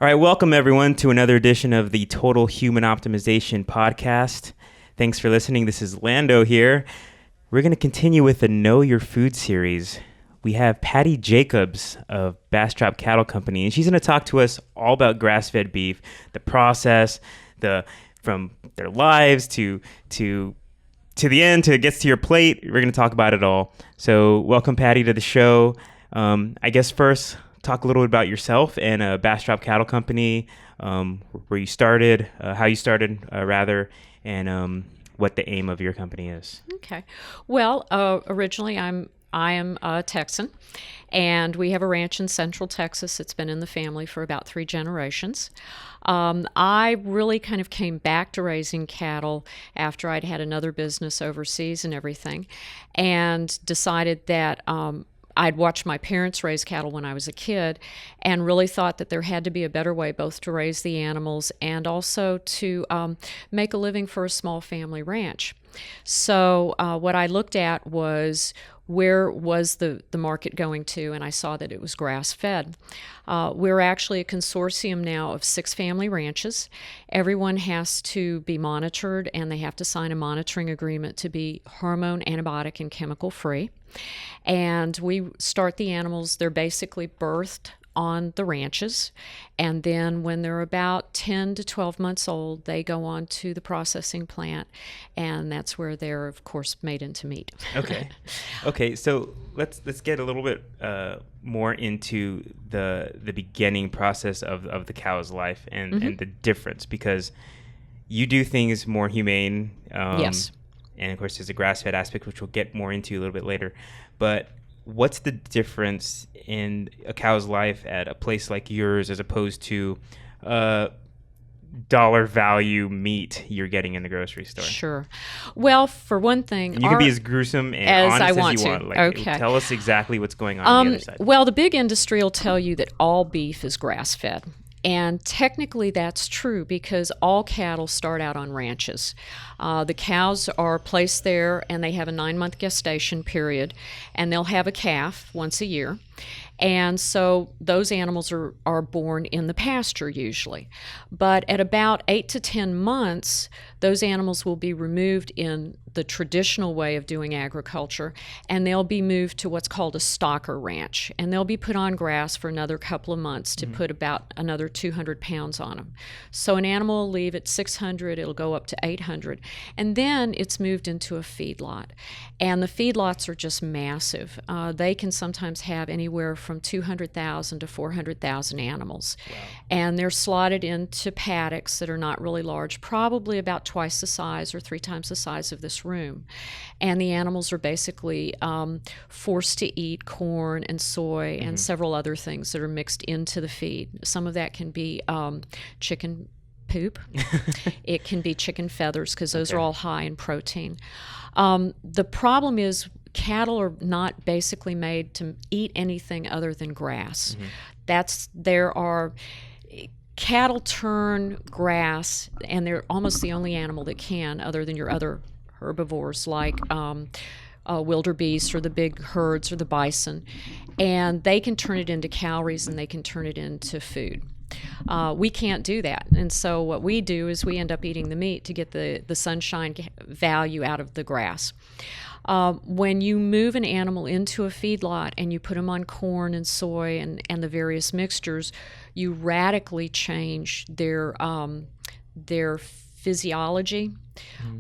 All right, welcome everyone to another edition of the Total Human Optimization podcast. Thanks for listening. This is Lando here. We're going to continue with the Know Your Food series. We have Patty Jacobs of Bastrop Cattle Company, and she's going to talk to us all about grass-fed beef, the process, from their lives to the end, till it gets to your plate. We're going to talk about it all. So welcome, Patty, to the show. I guess first, talk a little bit about yourself and Bastrop Cattle Company, where you started, how you started, and what the aim of your company is. Okay. Well, originally I am a Texan, and we have a ranch in Central Texas. It's been in the family for about 3 generations. I really kind of came back to raising cattle after I'd had another business overseas and everything, and decided that I'd watched my parents raise cattle when I was a kid and really thought that there had to be a better way both to raise the animals and also to make a living for a small family ranch. So what I looked at was where was the market going to, and I saw that it was grass-fed. We're actually a consortium now of 6 family ranches. Everyone has to be monitored, and they have to sign a monitoring agreement to be hormone, antibiotic, and chemical-free. And we start the animals, they're basically birthed on the ranches, and then when they're about 10 to 12 months old, they go on to the processing plant, and that's where they're, of course, made into meat. Okay. So let's get a little bit more into the beginning process of the cow's life and the difference, because you do things more humane. Yes. And of course, there's a grass-fed aspect, which we'll get more into a little bit later. But what's the difference in a cow's life at a place like yours as opposed to dollar value meat you're getting in the grocery store? Sure. Well, for one thing, and you can be as gruesome and honest as you want. Okay. Tell us exactly what's going on the other side. Well, the big industry will tell you that all beef is grass-fed. And technically that's true because all cattle start out on ranches. The cows are placed there and they have a 9-month gestation period, and they'll have a calf once a year. And so those animals are born in the pasture usually. But at about 8 to 10 months, those animals will be removed in the traditional way of doing agriculture, and they'll be moved to what's called a stocker ranch. And they'll be put on grass for another couple of months to put about another 200 pounds on them. So an animal will leave at 600, it'll go up to 800. And then it's moved into a feedlot. And the feedlots are just massive. They can sometimes have anywhere from 200,000 to 400,000 animals. Wow. And they're slotted into paddocks that are not really large, probably about twice the size or 3 times the size of this room. And the animals are basically forced to eat corn and soy and several other things that are mixed into the feed. Some of that can be chicken poop. It can be chicken feathers because those are all high in protein. The problem is cattle are not basically made to eat anything other than grass. Cattle turn grass, and they're almost the only animal that can, other than your other herbivores like wildebeest or the big herds or the bison, and they can turn it into calories and they can turn it into food. We can't do that, and so what we do is we end up eating the meat to get the sunshine value out of the grass. When you move an animal into a feedlot and you put them on corn and soy and the various mixtures, you radically change their physiology.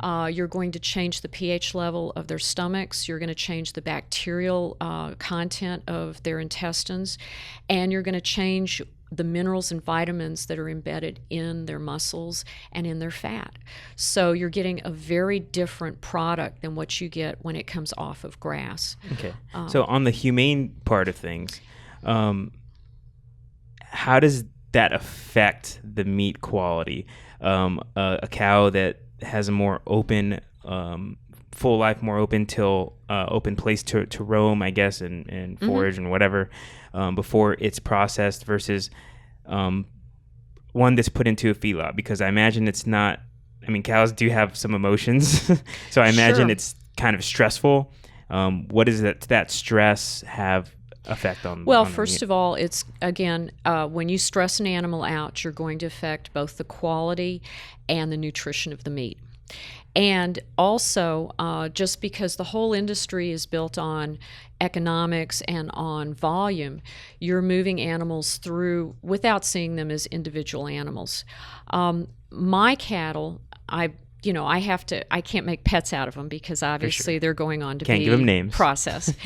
You're going to change the pH level of their stomachs. You're going to change the bacterial content of their intestines, and you're going to change the minerals and vitamins that are embedded in their muscles and in their fat. So you're getting a very different product than what you get when it comes off of grass. Okay. So on the humane part of things, how does that affect the meat quality? A cow that has a more open, full life, more open place to roam, I guess, and forage and whatever, before it's processed versus one that's put into a feedlot, because I imagine it's not. I mean, cows do have some emotions, so I imagine it's kind of stressful. What does that stress have effect on? Well, on the first meat? of all, it's again, when you stress an animal out, you're going to affect both the quality and the nutrition of the meat. And also, just because the whole industry is built on economics and on volume, you're moving animals through without seeing them as individual animals. My cattle, I can't make pets out of them because obviously they're going on to Can't be give them names. processed.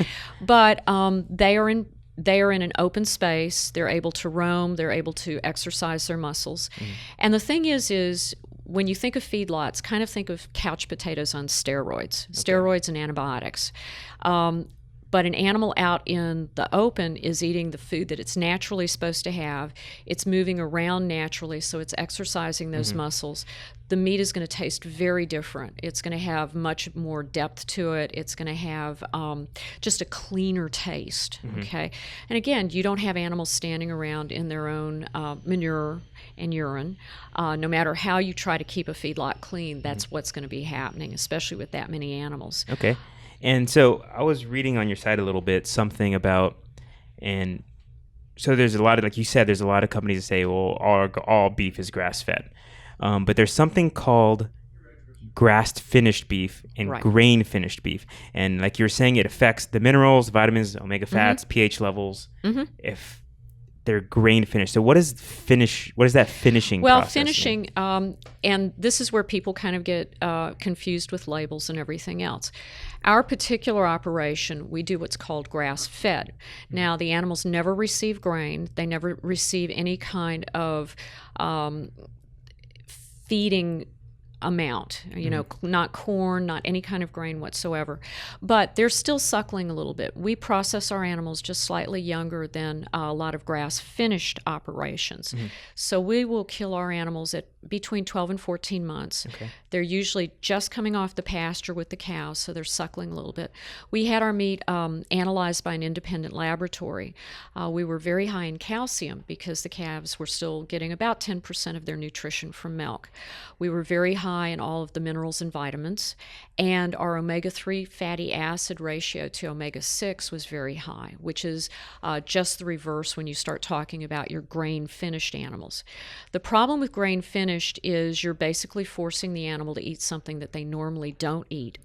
But they are in an open space. They're able to roam. They're able to exercise their muscles. And the thing is when you think of feedlots, kind of think of couch potatoes on steroids and antibiotics. But an animal out in the open is eating the food that it's naturally supposed to have. It's moving around naturally, so it's exercising those muscles. The meat is going to taste very different. It's going to have much more depth to it. It's going to have just a cleaner taste, okay? And again, you don't have animals standing around in their own manure and urine. No matter how you try to keep a feedlot clean, that's what's going to be happening, especially with that many animals. Okay. And so I was reading on your site a little bit something about, and so there's a lot of, like you said, there's a lot of companies that say, well, all beef is grass-fed. But there's something called grass-finished beef and grain-finished beef. And like you were saying, it affects the minerals, vitamins, omega fats, pH levels, if they're grain finished. So what is that finishing Well, process? finishing, and this is where people kind of get confused with labels and everything else. Our particular operation, we do what's called grass-fed. Now, the animals never receive grain. They never receive any kind of feeding amount, not corn, not any kind of grain whatsoever. But they're still suckling a little bit. We process our animals just slightly younger than a lot of grass-finished operations. So we will kill our animals at between 12 and 14 months. Okay. They're usually just coming off the pasture with the cows, so they're suckling a little bit. We had our meat analyzed by an independent laboratory. We were very high in calcium because the calves were still getting about 10% of their nutrition from milk. We were very high in all of the minerals and vitamins, and our omega-3 fatty acid ratio to omega-6 was very high, which is just the reverse when you start talking about your grain-finished animals. The problem with grain-finished is you're basically forcing the animal to eat something that they normally don't eat,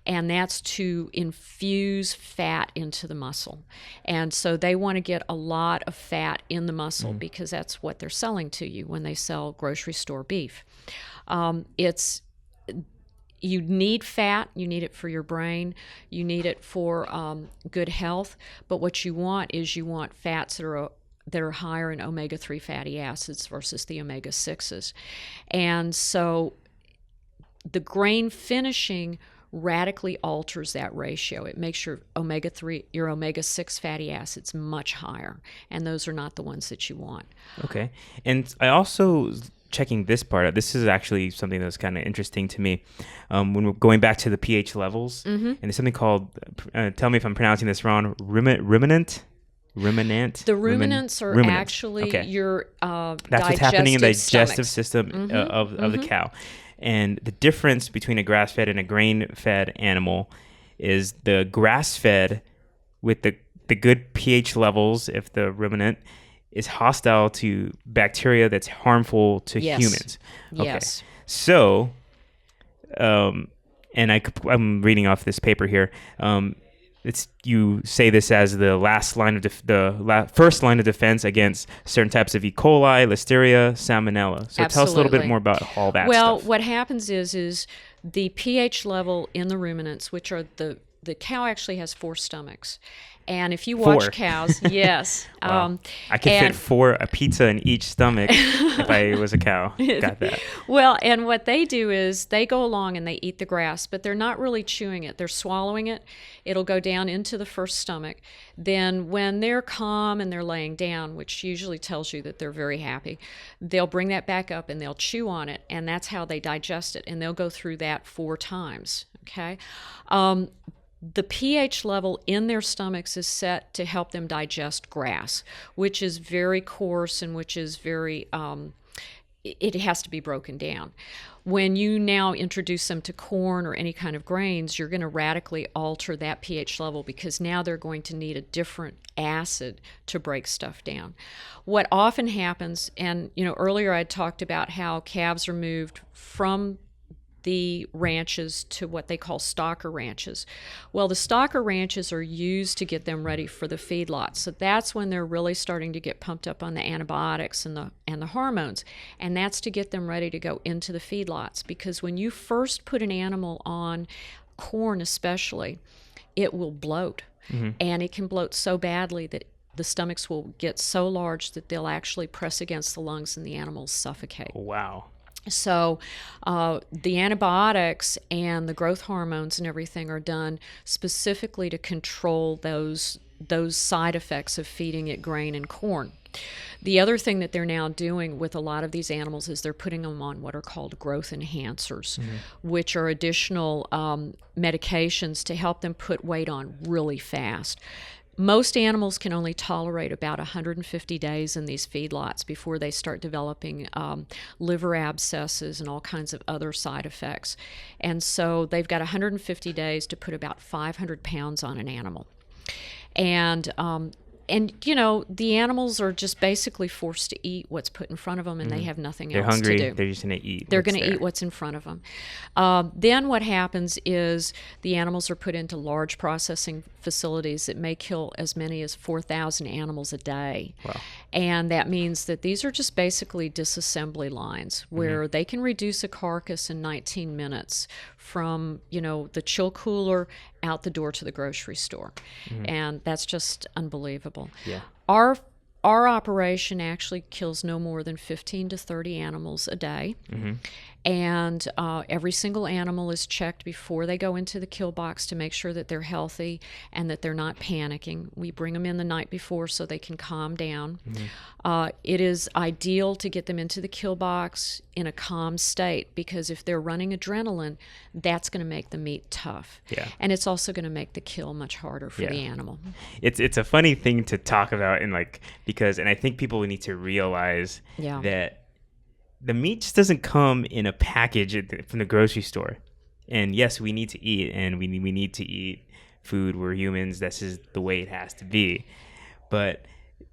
and that's to infuse fat into the muscle. And so they want to get a lot of fat in the muscle because that's what they're selling to you when they sell grocery store beef. You need fat, you need it for your brain, you need it for good health, but what you want is fats that are higher in omega-3 fatty acids versus the omega-6s. And so the grain finishing radically alters that ratio. It makes your omega-6 fatty acids much higher, and those are not the ones that you want. Okay. And I also, checking this part out, this is actually something that's kind of interesting to me. When we're going back to the pH levels, and there's something called, tell me if I'm pronouncing this wrong, ruminant? The ruminants are actually your that's what's happening in the digestive system of the cow. And the difference between a grass-fed and a grain-fed animal is the grass-fed with the good pH levels, if the ruminant is hostile to bacteria that's harmful to humans. Okay. Yes. So, and I'm reading off this paper here. You say this as the last line of first line of defense against certain types of E. coli, Listeria, Salmonella. So tell us a little bit more about all that stuff. Well, what happens is the pH level in the ruminants, which are the cow actually has 4 stomachs. And if you watch cows, yes. Wow. I could fit a pizza in each stomach if I was a cow. Got that. Well, and what they do is they go along and they eat the grass, but they're not really chewing it. They're swallowing it. It'll go down into the first stomach. Then when they're calm and they're laying down, which usually tells you that they're very happy, they'll bring that back up and they'll chew on it, and that's how they digest it. And they'll go through that 4 times, okay? The pH level in their stomachs is set to help them digest grass, which is very coarse and which is very it has to be broken down. When you now introduce them to corn or any kind of grains, you're going to radically alter that pH level, because now they're going to need a different acid to break stuff down. What often happens, and earlier I talked about how calves are moved from the ranches to what they call stocker ranches. Well, the stocker ranches are used to get them ready for the feedlots. So that's when they're really starting to get pumped up on the antibiotics and the hormones. And that's to get them ready to go into the feedlots. Because when you first put an animal on corn especially, it will bloat. Mm-hmm. And it can bloat so badly that the stomachs will get so large that they'll actually press against the lungs and the animals suffocate. Wow. So the antibiotics and the growth hormones and everything are done specifically to control those side effects of feeding it grain and corn. The other thing that they're now doing with a lot of these animals is they're putting them on what are called growth enhancers, mm-hmm. which are additional medications to help them put weight on really fast. Most animals can only tolerate about 150 days in these feedlots before they start developing liver abscesses and all kinds of other side effects. And so they've got 150 days to put about 500 pounds on an animal. And the animals are just basically forced to eat what's put in front of them, and they have nothing else hungry, to do. They're just going to eat. They're going to eat what's in front of them. Then what happens is the animals are put into large processing facilities that may kill as many as 4,000 animals a day. Wow. And that means that these are just basically disassembly lines where they can reduce a carcass in 19 minutes from, the chill cooler out the door to the grocery store. Mm-hmm. And that's just unbelievable. Yeah. Our operation actually kills no more than 15 to 30 animals a day. Mm-hmm. And every single animal is checked before they go into the kill box to make sure that they're healthy and that they're not panicking. We bring them in the night before so they can calm down. Mm-hmm. It is ideal to get them into the kill box in a calm state, because if they're running adrenaline, that's going to make the meat tough. Yeah. And it's also going to make the kill much harder for the animal. It's a funny thing to talk about, and I think people need to realize that the meat just doesn't come in a package from the grocery store. And yes, we need to eat, and we need to eat food. We're humans. This is the way it has to be. But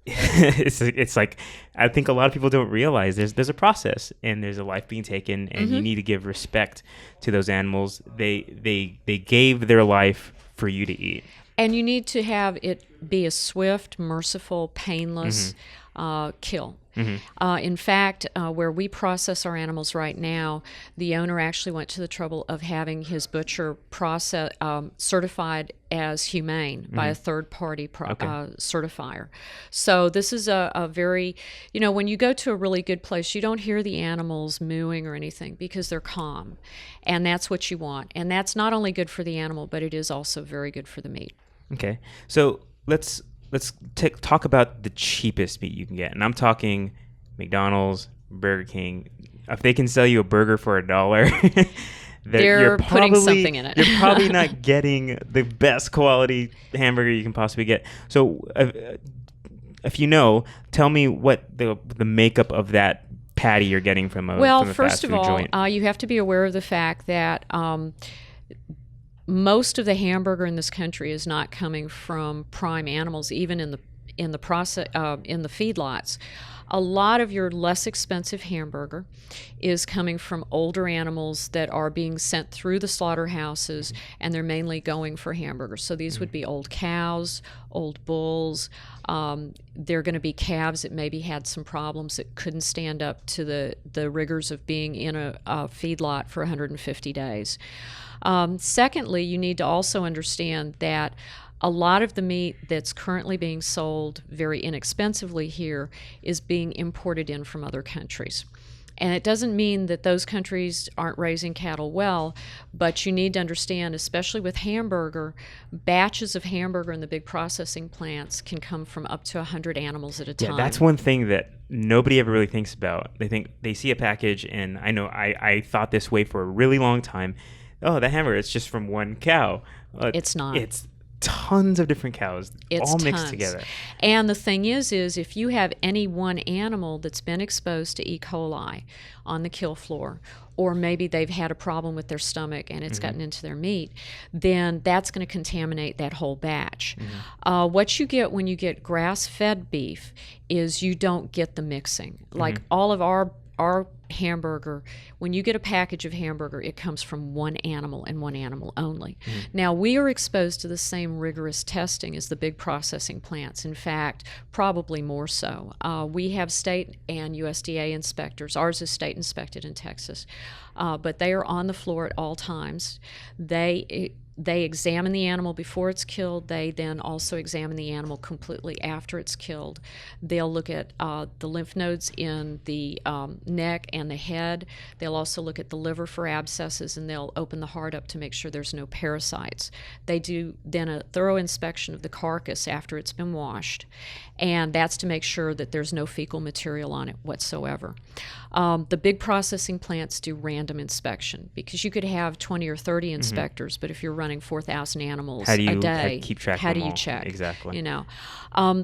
it's like, I think a lot of people don't realize there's a process, and there's a life being taken, and you need to give respect to those animals. They gave their life for you to eat. And you need to have it be a swift, merciful, painless kill. Mm-hmm. In fact, where we process our animals right now, the owner actually went to the trouble of having his butcher certified as humane by a third-party certifier. So this is a very, when you go to a really good place, you don't hear the animals mooing or anything because they're calm. And that's what you want. And that's not only good for the animal, but it is also very good for the meat. Okay. So let's talk about the cheapest meat you can get. And I'm talking McDonald's, Burger King. If they can sell you a burger for $1, they're putting something in it. You're probably not getting the best quality hamburger you can possibly get. So if you know, tell me what the makeup of that patty you're getting from a first of all, you have to be aware of the fact that most of the hamburger in this country is not coming from prime animals, even in the process in the feedlots. A lot of your less expensive hamburger is coming from older animals that are being sent through the slaughterhouses, and they're mainly going for hamburgers. So these would be old cows, old bulls. They're going to be calves that maybe had some problems that couldn't stand up to the rigors of being in a feedlot for 150 days. Secondly, you need to also understand that a lot of the meat that's currently being sold very inexpensively here is being imported in from other countries. And it doesn't mean that those countries aren't raising cattle well, but you need to understand, especially with hamburger, batches of hamburger in the big processing plants can come from up to 100 animals at a time. Yeah, that's one thing that nobody ever really thinks about. They see a package, and I know I thought this way for a really long time. Oh, that hamburger, it's just from one cow. It's not. tons of different cows, It's all mixed tons. together. And the thing is if you have any one animal that's been exposed to E. coli on the kill floor, or maybe they've had a problem with their stomach and it's gotten into their meat, then that's going to contaminate that whole batch. What you get when you get grass-fed beef is you don't get the mixing. Like all of our hamburger, when you get a package of hamburger, it comes from one animal and one animal only. Now, we are exposed to the same rigorous testing as the big processing plants. In fact, probably more so. We have state and USDA inspectors. Ours is state inspected in Texas, but they are on the floor at all times. They examine the animal before it's killed. They then also examine the animal completely after it's killed. They'll look at the lymph nodes in the neck and the head. They'll also look at the liver for abscesses, and they'll open the heart up to make sure there's no parasites. They do then a thorough inspection of the carcass after it's been washed, and that's to make sure that there's no fecal material on it whatsoever. The big processing plants do random inspection, because you could have 20 or 30 inspectors, but if you're running 4,000 animals a day, keep track how of do them you all? check? Exactly. You know,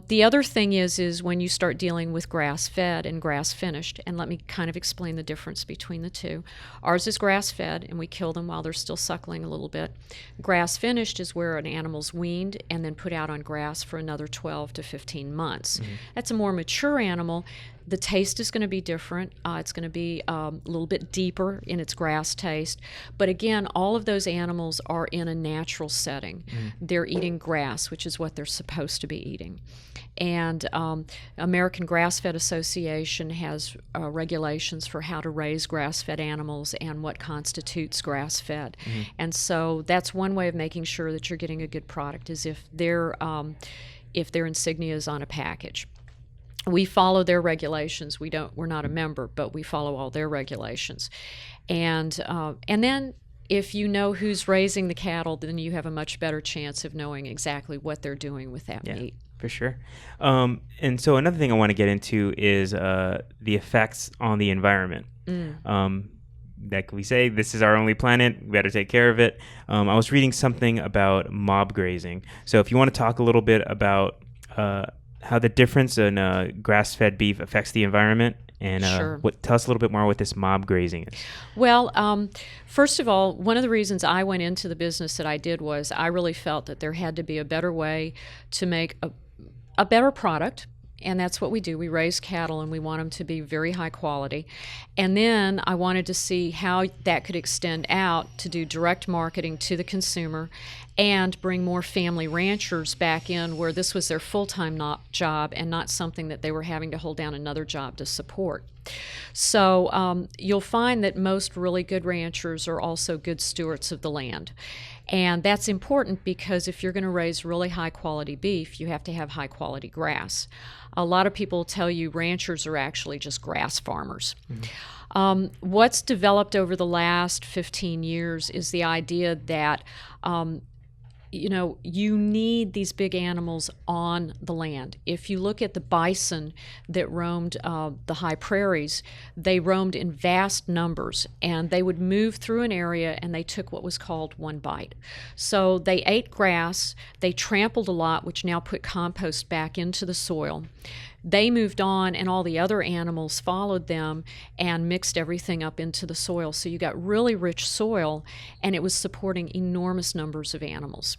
the other thing is when you start dealing with grass-fed and grass-finished, and let me kind of explain the difference between the two. Ours is grass-fed, and we kill them while they're still suckling a little bit. Grass-finished is where an animal's weaned and then put out on grass for another 12 to 15 months. That's a more mature animal. The taste is going to be different. It's going to be a little bit deeper in its grass taste. But again, all of those animals are in a natural setting. They're eating grass, which is what they're supposed to be eating. And American Grass-Fed Association has regulations for how to raise grass-fed animals and what constitutes grass-fed. And so that's one way of making sure that you're getting a good product, is if their insignia is on a package. We follow their regulations. We're not a member, but we follow all their regulations. And then if you know who's raising the cattle, then you have a much better chance of knowing exactly what they're doing with that meat. For sure. And so another thing I want to get into is the effects on the environment. Like we say, this is our only planet. We got to take care of it. I was reading something about mob grazing. So if you want to talk a little bit about how the difference in grass-fed beef affects the environment, and Sure. Tell us a little bit more what this mob grazing is. Well, first of all, one of the reasons I went into the business that I did was I really felt that there had to be a better way to make a better product. And that's what we do. We raise cattle, and we want them to be very high quality. And then I wanted to see how that could extend out to do direct marketing to the consumer and bring more family ranchers back in where this was their full-time job and not something that they were having to hold down another job to support. So you'll find that most really good ranchers are also good stewards of the land. And that's important because if you're going to raise really high-quality beef, you have to have high-quality grass. A lot of people tell you ranchers are actually just grass farmers. What's developed over the last 15 years is the idea that you need these big animals on the land. If you look at the bison that roamed the high prairies, they roamed in vast numbers, and they would move through an area and they took what was called one bite. So they ate grass, they trampled a lot, which now put compost back into the soil. They moved on, and all the other animals followed them and mixed everything up into the soil. So you got really rich soil, and it was supporting enormous numbers of animals.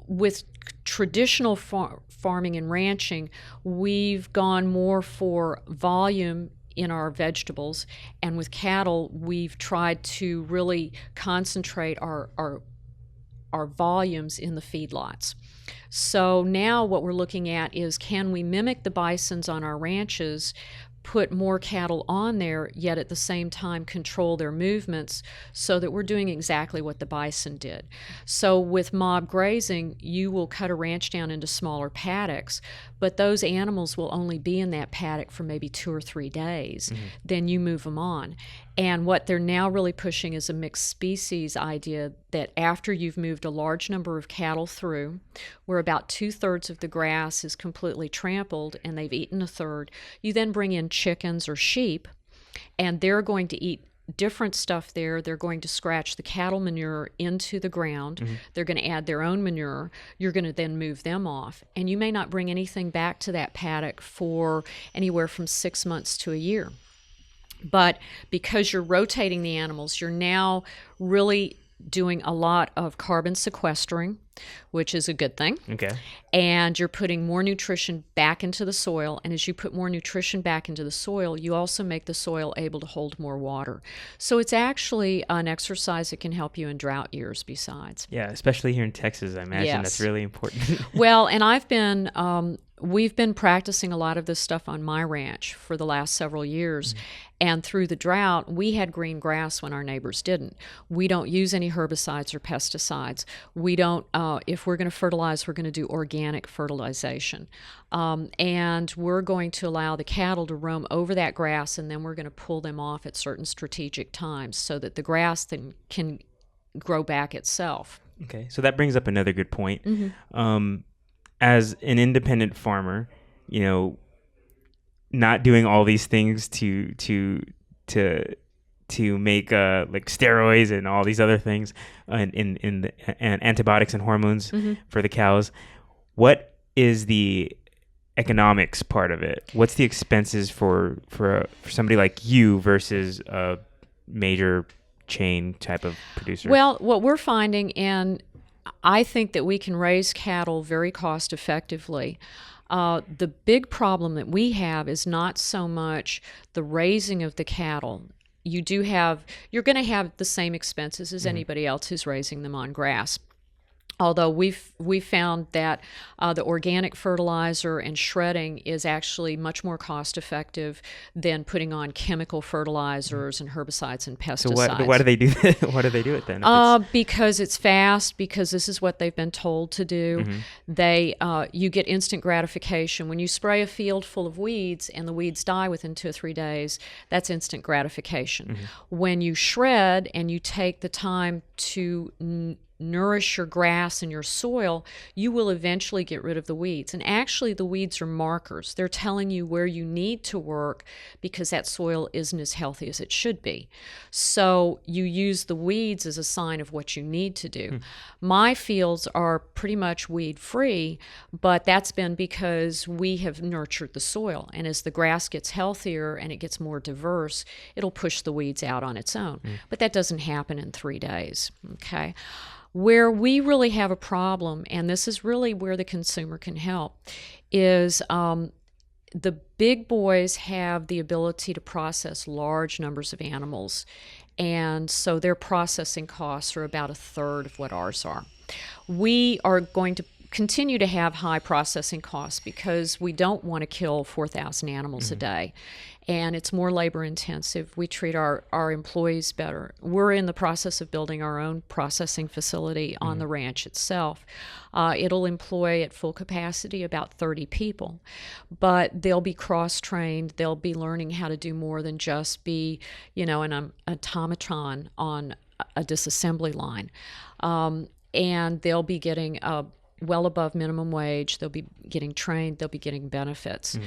With traditional farming and ranching, we've gone more for volume in our vegetables, and with cattle, we've tried to really concentrate our volumes in the feedlots. So now what we're looking at is, can we mimic the bisons on our ranches, put more cattle on there, yet at the same time control their movements so that we're doing exactly what the bison did. So with mob grazing, you will cut a ranch down into smaller paddocks, but those animals will only be in that paddock for maybe 2 or 3 days. Then you move them on. And what they're now really pushing is a mixed species idea, that after you've moved a large number of cattle through, where about 2/3 of the grass is completely trampled and they've eaten a third, you then bring in chickens or sheep, and they're going to eat different stuff there. They're going to scratch the cattle manure into the ground. They're going to add their own manure. You're going to then move them off. And you may not bring anything back to that paddock for anywhere from 6 months to a year. But because you're rotating the animals, you're now really doing a lot of carbon sequestering, which is a good thing. Okay. And you're putting more nutrition back into the soil. And as you put more nutrition back into the soil, you also make the soil able to hold more water. So it's actually an exercise that can help you in drought years besides. Yeah, especially here in Texas, I imagine that's really important. Well, and we've been practicing a lot of this stuff on my ranch for the last several years. And through the drought, we had green grass when our neighbors didn't. We don't use any herbicides or pesticides. We don't, if we're going to fertilize, we're going to do organic fertilization. And we're going to allow the cattle to roam over that grass, and then we're going to pull them off at certain strategic times so that the grass then can grow back itself. Okay, so that brings up another good point. As an independent farmer, not doing all these things to make like steroids and all these other things and antibiotics and hormones for the cows. What is the economics part of it? What's the expenses for somebody like you versus a major chain type of producer? Well, what we're finding, and I think that we can raise cattle very cost effectively. The big problem that we have is not so much the raising of the cattle. You're going to have the same expenses as anybody else who's raising them on grass. Although we've found that the organic fertilizer and shredding is actually much more cost effective than putting on chemical fertilizers and herbicides and pesticides. So why do they do that? Why do they do it then? Because it's fast. Because this is what they've been told to do. You get instant gratification when you spray a field full of weeds and the weeds die within 2 or 3 days. That's instant gratification. When you shred and you take the time to nourish your grass and your soil, you will eventually get rid of the weeds. And actually, the weeds are markers. They're telling you where you need to work because that soil isn't as healthy as it should be. So you use the weeds as a sign of what you need to do. My fields are pretty much weed-free, but that's been because we have nurtured the soil. And as the grass gets healthier and it gets more diverse, it'll push the weeds out on its own. But that doesn't happen in 3 days, okay? Where we really have a problem, and this is really where the consumer can help, is the big boys have the ability to process large numbers of animals, and so their processing costs are about 1/3 of what ours are. We are going to continue to have high processing costs because we don't want to kill 4,000 animals a day. And it's more labor intensive. We treat our employees better. We're in the process of building our own processing facility on the ranch itself. It'll employ at full capacity about 30 people, but they'll be cross-trained. They'll be learning how to do more than just be, an automaton on a disassembly line. And they'll be getting well above minimum wage. They'll be getting trained. They'll be getting benefits.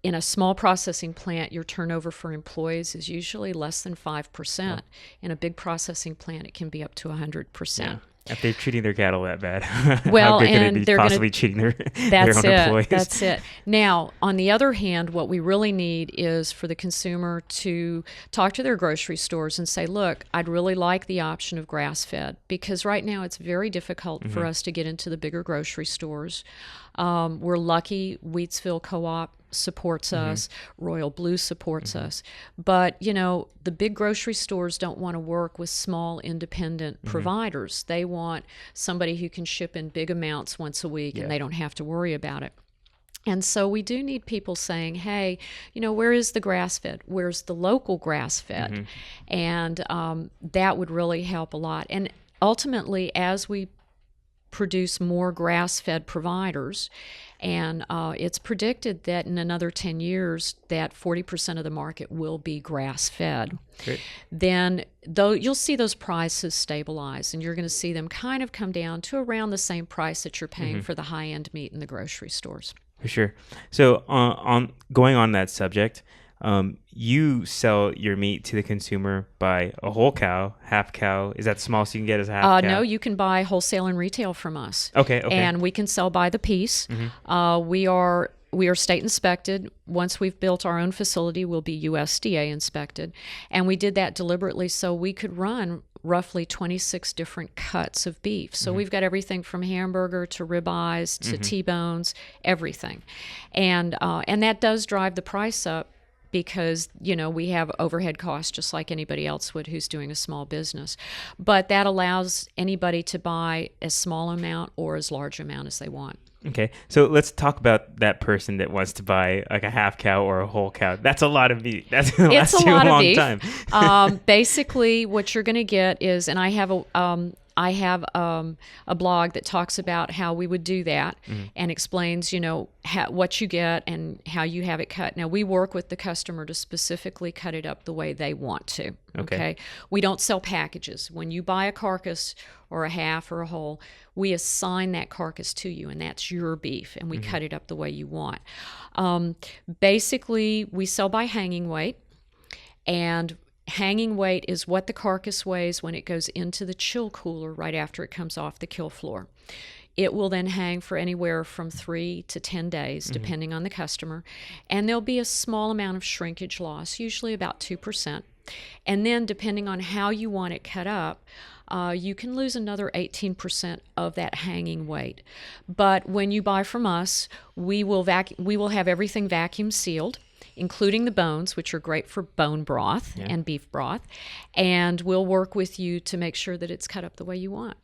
In a small processing plant, your turnover for employees is usually less than 5%. In a big processing plant, it can be up to 100%. If they're treating their cattle that bad, well, how good and could it be they're possibly cheating their own employees? That's it. Now, on the other hand, what we really need is for the consumer to talk to their grocery stores and say, look, I'd really like the option of grass-fed, because right now it's very difficult for us to get into the bigger grocery stores. We're lucky Wheatsville Co-op supports us, Royal Blue supports us, but the big grocery stores don't want to work with small independent providers. They want somebody who can ship in big amounts once a week and they don't have to worry about it. And so we do need people saying, hey, where is the grass-fed? Where's the local grass-fed? And that would really help a lot. And ultimately, as we produce more grass-fed providers, and it's predicted that in another 10 years that 40% of the market will be grass-fed. Great. Then you'll see those prices stabilize, and you're going to see them kind of come down to around the same price that you're paying for the high-end meat in the grocery stores. For sure. So on going on that subject, You sell your meat to the consumer by a whole cow, half cow. Is that the smallest you can get as a half cow? No, you can buy wholesale and retail from us. Okay. And we can sell by the piece. We are state inspected. Once we've built our own facility, we'll be USDA inspected. And we did that deliberately so we could run roughly 26 different cuts of beef. So we've got everything from hamburger to ribeyes to T-bones, everything. And that does drive the price up because, we have overhead costs just like anybody else would who's doing a small business. But that allows anybody to buy as small amount or as large amount as they want. Okay, so let's talk about that person that wants to buy like a half cow or a whole cow. That's a lot of meat. That's going to last you a long time. Basically, what you're going to get is, and I have a blog that talks about how we would do that and explains, what you get and how you have it cut. Now, we work with the customer to specifically cut it up the way they want to. Okay. We don't sell packages. When you buy a carcass or a half or a whole, we assign that carcass to you, and that's your beef, and we cut it up the way you want. Basically, we sell by hanging weight, and hanging weight is what the carcass weighs when it goes into the chill cooler right after it comes off the kill floor. It will then hang for anywhere from 3 to 10 days, depending on the customer, and there'll be a small amount of shrinkage loss, usually about 2%. And then, depending on how you want it cut up, you can lose another 18% of that hanging weight. But when you buy from us, we will have everything vacuum sealed, including the bones, which are great for bone broth and beef broth. And we'll work with you to make sure that it's cut up the way you want.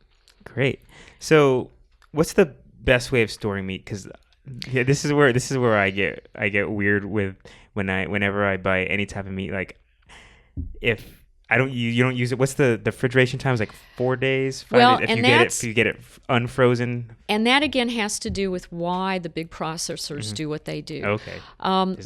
Great. So what's the best way of storing meat? Because this is where I get weird with whenever I buy any type of meat. Like if you don't use it. What's the refrigeration time? Is like 4 days, 5 days if you get it unfrozen. And that again has to do with why the big processors do what they do. Okay.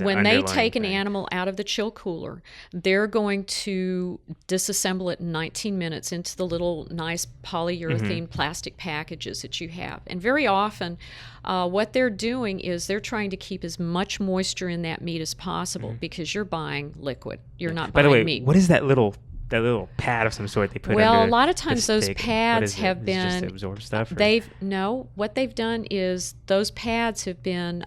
When they take an animal out of the chill cooler, they're going to disassemble it in 19 minutes into the little nice polyurethane plastic packages that you have. And very often, what they're doing is they're trying to keep as much moisture in that meat as possible because you're buying liquid. You're not buying meat. By the way, what is that little pad of some sort they put under? Well, a lot of times those pads have been just to absorb stuff. What they've done is those pads have been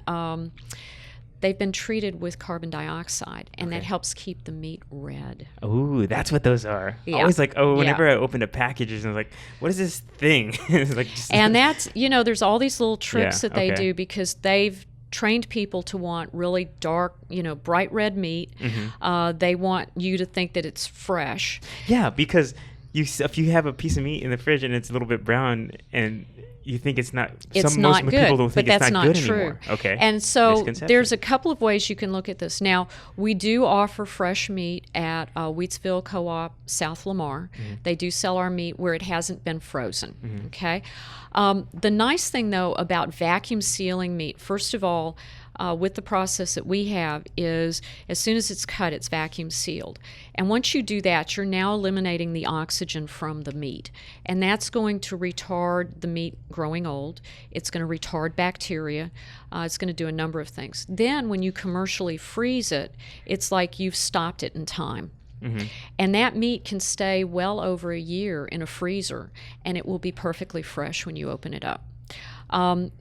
they've been treated with carbon dioxide, and that helps keep the meat red. Oh, that's what those are. Yeah. Always like, whenever I opened a package, and I was like, what is this thing? It's like and that's there's all these little tricks that they do because they've trained people to want really dark, bright red meat. They want you to think that it's fresh. Yeah, because if you have a piece of meat in the fridge and it's a little bit brown and you think it's not, most good, people don't think but that's it's not good true. Anymore. Okay. And so there's a couple of ways you can look at this. Now, we do offer fresh meat at Wheatsville Co-op, South Lamar. They do sell our meat where it hasn't been frozen. Okay. The nice thing, though, about vacuum sealing meat, first of all, with the process that we have is as soon as it's cut, it's vacuum sealed. And once you do that, you're now eliminating the oxygen from the meat. And that's going to retard the meat growing old. It's going to retard bacteria. It's going to do a number of things. Then when you commercially freeze it, it's like you've stopped it in time. And that meat can stay well over a year in a freezer, and it will be perfectly fresh when you open it up.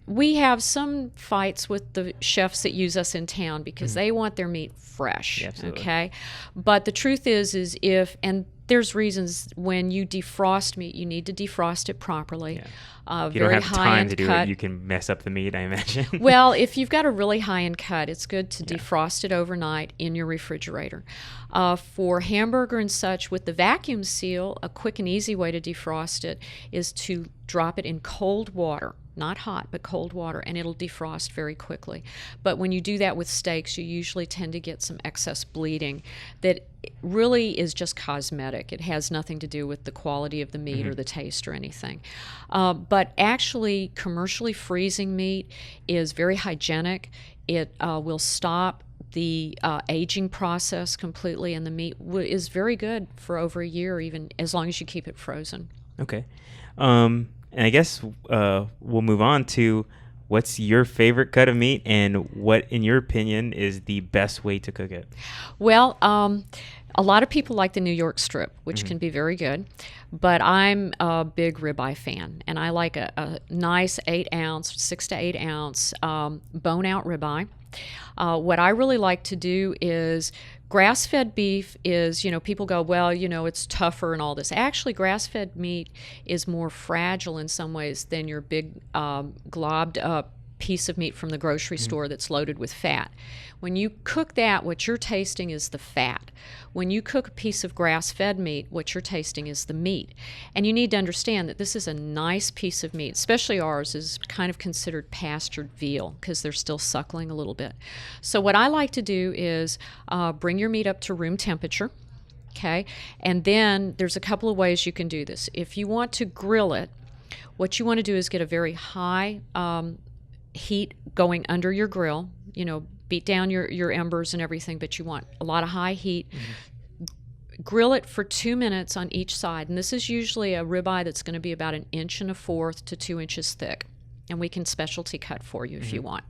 We have some fights with the chefs that use us in town because they want their meat fresh. Yeah, okay, but the truth is and there's reasons when you defrost meat, you need to defrost it properly. If you don't have time to do it, you can mess up the meat, I imagine. Well, if you've got a really high-end cut, it's good to defrost it overnight in your refrigerator. For hamburger and such, with the vacuum seal, a quick and easy way to defrost it is to drop it in cold water. Not hot, but cold water, and it'll defrost very quickly. But when you do that with steaks, you usually tend to get some excess bleeding that really is just cosmetic. It has nothing to do with the quality of the meat or the taste or anything. But actually, commercially freezing meat is very hygienic. It will stop the aging process completely, and the meat is very good for over a year, even as long as you keep it frozen. Okay. And I guess we'll move on to what's your favorite cut of meat, and what, in your opinion, is the best way to cook it? Well, a lot of people like the New York strip, which can be very good, but I'm a big ribeye fan, and I like a nice 8-ounce, 6 to 8 ounce bone-out ribeye. What I really like to do is grass-fed beef is, people go, well, it's tougher and all this. Actually, grass-fed meat is more fragile in some ways than your big globbed up piece of meat from the grocery store that's loaded with fat. When you cook that, what you're tasting is the fat. When you cook a piece of grass-fed meat, what you're tasting is the meat. And you need to understand that this is a nice piece of meat, especially ours is kind of considered pastured veal because they're still suckling a little bit. So what I like to do is bring your meat up to room temperature. Okay, and then there's a couple of ways you can do this. If you want to grill it, what you want to do is get a very high heat going under your grill, beat down your embers and everything, but you want a lot of high heat. Grill it for 2 minutes on each side, and this is usually a ribeye that's going to be about 1.25 inches to 2 inches thick, and we can specialty cut for you if you want.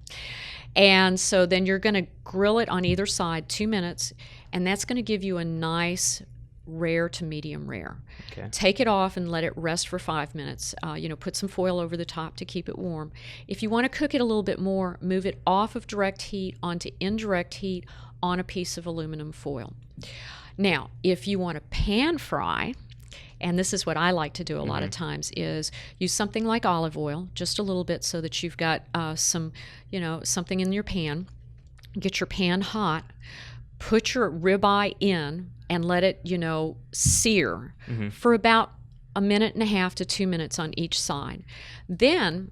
And so then you're going to grill it on either side 2 minutes, and that's going to give you a nice rare to medium rare. Okay. Take it off and let it rest for 5 minutes. Put some foil over the top to keep it warm. If you want to cook it a little bit more, move it off of direct heat onto indirect heat on a piece of aluminum foil. Now, if you want to pan fry, and this is what I like to do a lot of times, is use something like olive oil, just a little bit, so that you've got something in your pan. Get your pan hot. Put your ribeye in and let it, sear for about 1.5 to 2 minutes on each side. Then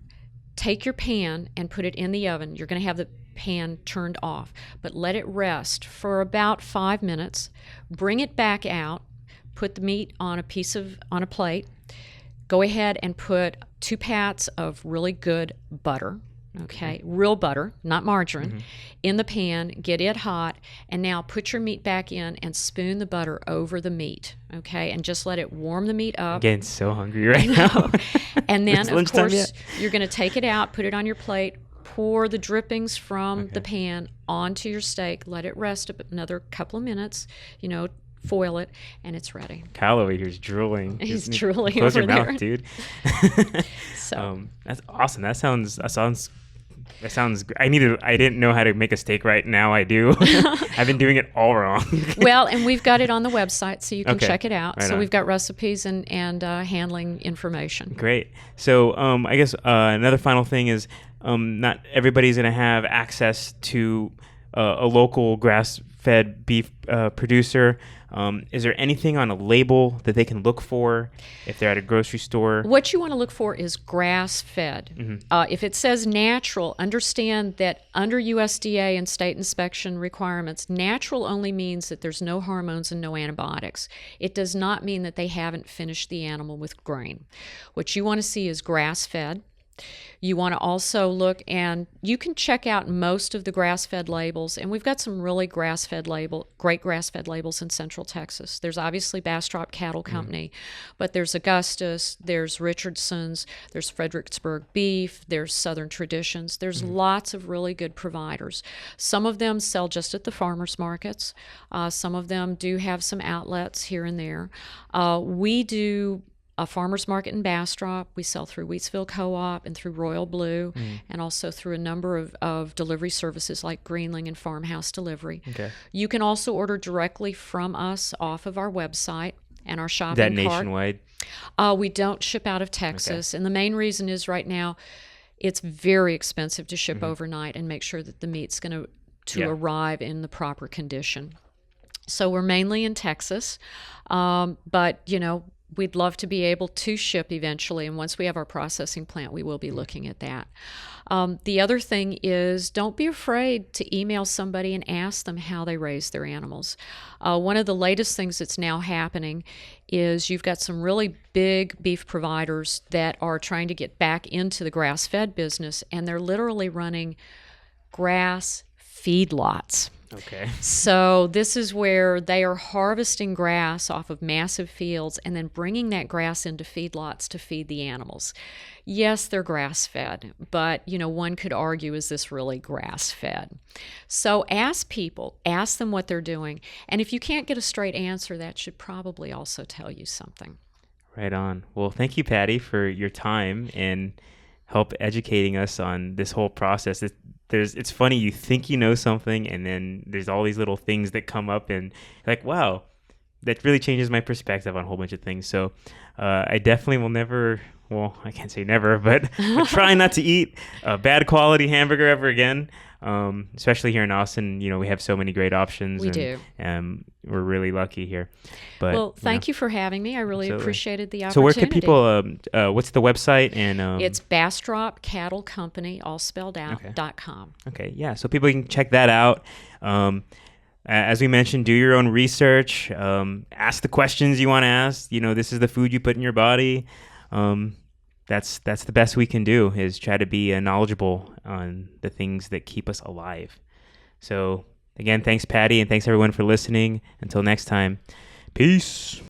take your pan and put it in the oven. You're going to have the pan turned off, but let it rest for about 5 minutes. Bring it back out. Put the meat on a plate. Go ahead and put 2 pats of really good butter. Okay, real butter, not margarine, in the pan, get it hot, and now put your meat back in and spoon the butter over the meat, okay, and just let it warm the meat up. I'm getting so hungry right now. And then, of course, you're going to take it out, put it on your plate, pour the drippings from the pan onto your steak, let it rest another couple of minutes, foil it, and it's ready. Kyle over here is drooling. He's drooling Close over your there. mouth, dude. So that's awesome. That sounds I didn't know how to make a steak right now. I do. I've been doing it all wrong. Well, and we've got it on the website, so you can check it out. Right so on. we've got recipes and handling information. Great. So I guess another final thing is not everybody's going to have access to a local grass-fed beef producer. Is there anything on a label that they can look for if they're at a grocery store? What you want to look for is grass-fed. If it says natural, understand that under USDA and state inspection requirements, natural only means that there's no hormones and no antibiotics. It does not mean that they haven't finished the animal with grain. What you want to see is grass-fed. You want to also look, and you can check out most of the grass-fed labels, and we've got some really great grass-fed labels in Central Texas. There's obviously Bastrop Cattle Company, but there's Augustus, there's Richardson's, there's Fredericksburg Beef, there's Southern Traditions. There's lots of really good providers. Some of them sell just at the farmers markets. Some of them do have some outlets here and there. We do a farmer's market in Bastrop. We sell through Wheatsville Co-op and through Royal Blue, and also through a number of delivery services like Greenling and Farmhouse Delivery. Okay. You can also order directly from us off of our website and our shopping cart. Is that nationwide? We don't ship out of Texas, and the main reason is right now it's very expensive to ship overnight and make sure that the meat's going to arrive in the proper condition. So we're mainly in Texas, but we'd love to be able to ship eventually, and once we have our processing plant, we will be looking at that. The other thing is, don't be afraid to email somebody and ask them how they raise their animals. One of the latest things that's now happening is you've got some really big beef providers that are trying to get back into the grass-fed business, and they're literally running grass feedlots. Okay. So this is where they are harvesting grass off of massive fields and then bringing that grass into feedlots to feed the animals. Yes, they're grass-fed, but one could argue, is this really grass-fed? So ask people, ask them what they're doing, and if you can't get a straight answer, that should probably also tell you something. Right on. Well, thank you, Patty, for your time and help educating us on this whole process. It's funny, you think you know something, and then there's all these little things that come up, and like, wow, that really changes my perspective on a whole bunch of things. So I definitely will never, well, I can't say never, but try not to eat a bad quality hamburger ever again. Especially here in Austin, we have so many great options. We do. We're really lucky here. But well, thank you for having me. I really absolutely appreciated the opportunity. So where could people, what's the website? And it's Bastrop Cattle Company, all spelled out, .com. Okay, yeah. So people can check that out. As we mentioned, do your own research. Ask the questions you want to ask. This is the food you put in your body. That's the best we can do, is try to be knowledgeable on the things that keep us alive. So again, thanks, Patty, and thanks everyone for listening. Until next time, peace.